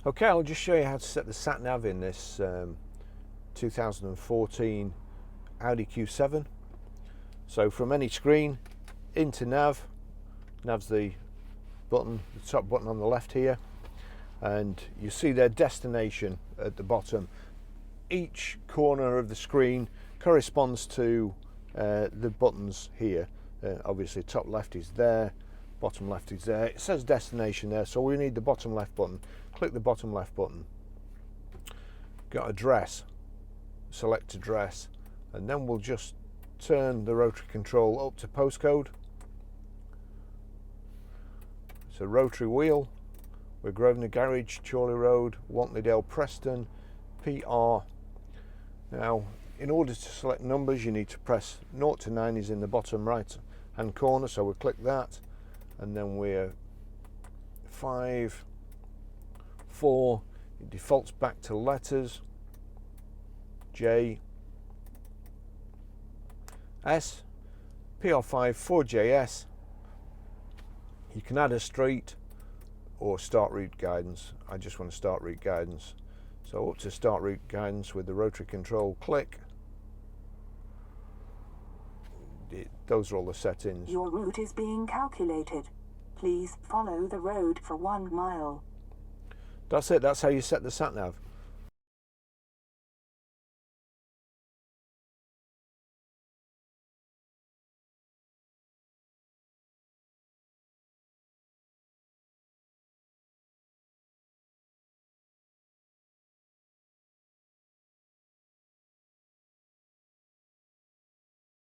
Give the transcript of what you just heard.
Okay, I'll just show you how to set the Sat Nav in this 2014 Audi Q7. So from any screen into Nav. Nav's the button, the top button on the left here, and you see their destination at the bottom. Each corner of the screen corresponds to the buttons here. Obviously top left is there, bottom left is there. It says destination there, so we need the bottom left button. Click the bottom left button. Got address, select address, and then we'll just turn the rotary control up to postcode. It's a rotary wheel. We're Grosvenor Garage, Chorley Road, Wantleydale, Preston, PR. Now, in order to select numbers, you need to press 0 to 9 is in the bottom right hand corner, so we'll click that, and then we're 5, 4, it defaults back to letters, J, S, PR5, 4JS. You can add a street or start route guidance. I just want to start route guidance. So up to start route guidance with the rotary control, click. Those are all the settings. Your route is being calculated. Please follow the road for 1 mile. That's it, that's how you set the Sat Nav.